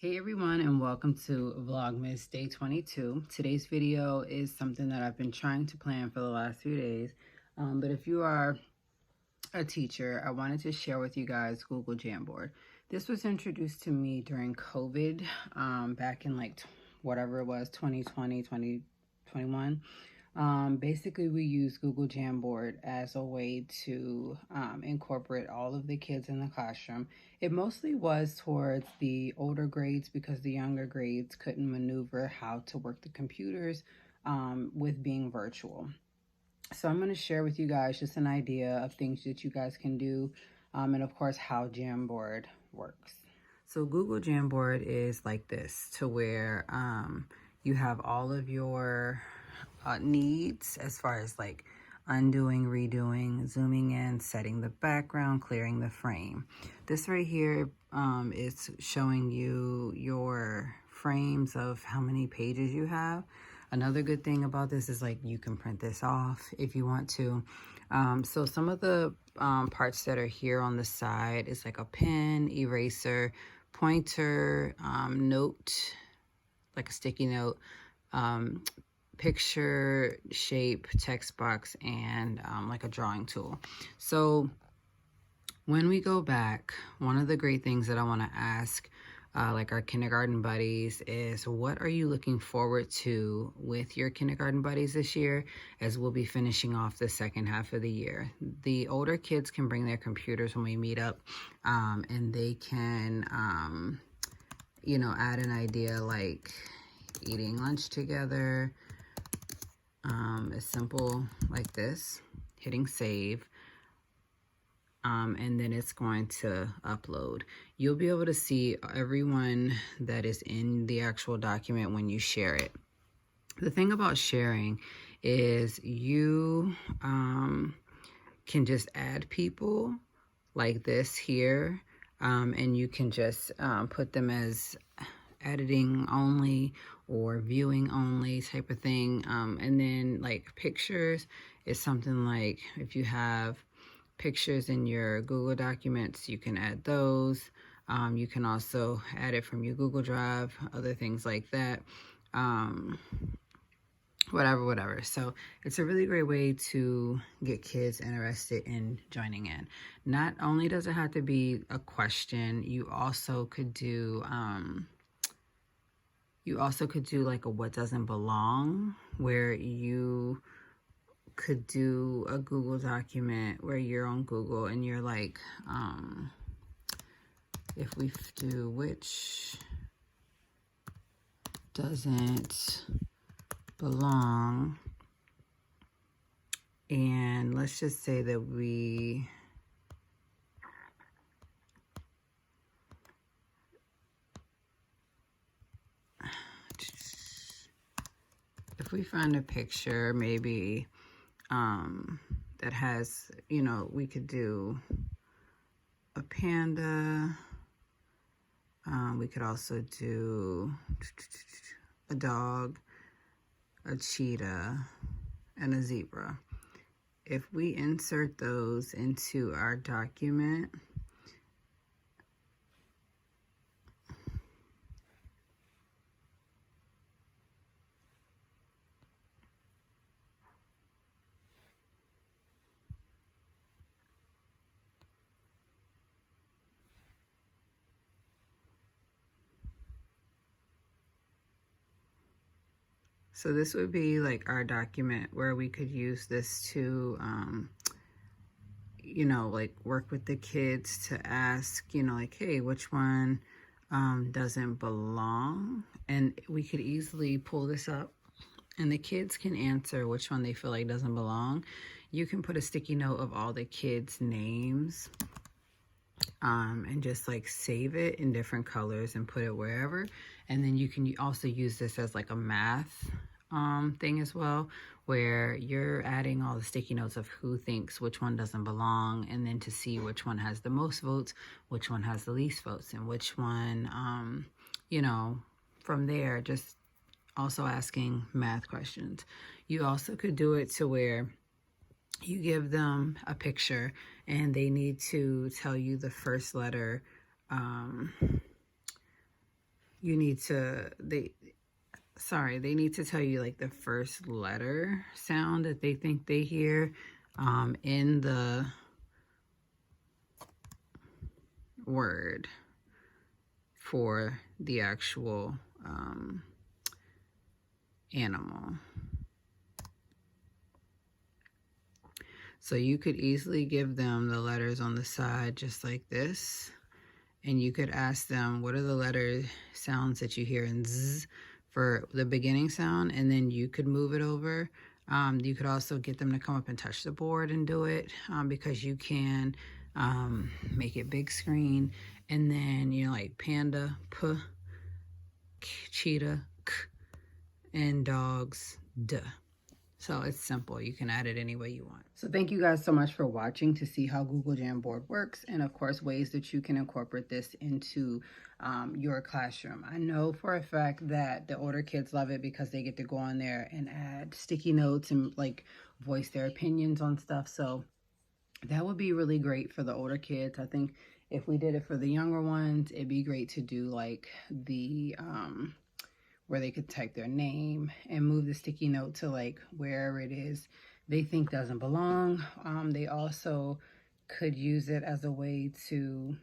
Hey everyone, and welcome to Vlogmas Day 22. Today's video is something that I've been trying to plan for the last few days. But if you are a teacher, I wanted to share with you guys Google Jamboard. This was introduced to me during COVID, back in whatever it was, 2020, 2021. Basically, we use Google Jamboard as a way to incorporate all of the kids in the classroom. It mostly was towards the older grades because the younger grades couldn't maneuver how to work the computers with being virtual. So I'm going to share with you guys just an idea of things that you guys can do, and of course how Jamboard works. So Google Jamboard is like this, to where you have all of your needs as far as like undoing, redoing, zooming in, setting the background, clearing the frame. This right here is showing you your frames of how many pages you have. Another good thing about this is like you can print this off if you want to. So some of the parts that are here on the side is like a pen, eraser, pointer, note, like a sticky note, picture, shape, text box, and like a drawing tool. So when we go back, one of the great things that I want to ask like our kindergarten buddies is, what are you looking forward to with your kindergarten buddies this year, as we'll be finishing off the second half of the year. The older kids can bring their computers when we meet up, and they can add an idea like eating lunch together, as simple like this, hitting save, and then it's going to upload. You'll be able to see everyone that is in the actual document when you share it. The thing about sharing is you can just add people like this here, and you can just put them as editing only or viewing only type of thing. And then like pictures is something like, if you have pictures in your Google documents, you can add those. You can also add it from your Google Drive, other things like that. Whatever. So it's a really great way to get kids interested in joining in. Not only does it have to be a question, you also could do like a what doesn't belong, where you could do a Google document where you're on Google and you're like, if we do which doesn't belong, and let's just say that if we find a picture maybe that has, we could do a panda. We could also do a dog, a cheetah, and a zebra. If we insert those into our document, so this would be like our document where we could use this to, like work with the kids to ask, like, hey, which one doesn't belong? And we could easily pull this up and the kids can answer which one they feel like doesn't belong. You can put a sticky note of all the kids' names, and just like save it in different colors and put it wherever. And then you can also use this as like a math thing as well, where you're adding all the sticky notes of who thinks which one doesn't belong, and then to see which one has the most votes, which one has the least votes, and which one, from there, just also asking math questions. You also could do it to where you give them a picture and they need to tell you the first letter you need to, they need to tell you like the first letter sound that they think they hear in the word for the actual animal. So you could easily give them the letters on the side just like this. And you could ask them, what are the letter sounds that you hear in Z for the beginning sound? And then you could move it over. You could also get them to come up and touch the board and do it because you can make it big screen. And then, you know, like panda, P, cheetah, K, and dogs, D. So it's simple. You can add it any way you want. So thank you guys so much for watching to see how Google Jamboard works, and of course ways that you can incorporate this into your classroom. I know for a fact that the older kids love it because they get to go on there and add sticky notes and like voice their opinions on stuff. So that would be really great for the older kids. I think if we did it for the younger ones, it'd be great to do like the where they could type their name and move the sticky note to like wherever it is they think doesn't belong. They also could use it as a way to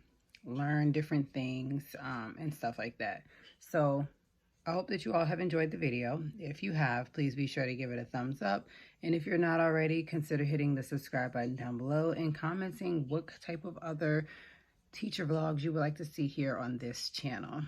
learn different things and stuff like that. So I hope that you all have enjoyed the video. If you have, please be sure to give it a thumbs up. And if you're not already, consider hitting the subscribe button down below and commenting what type of other teacher vlogs you would like to see here on this channel.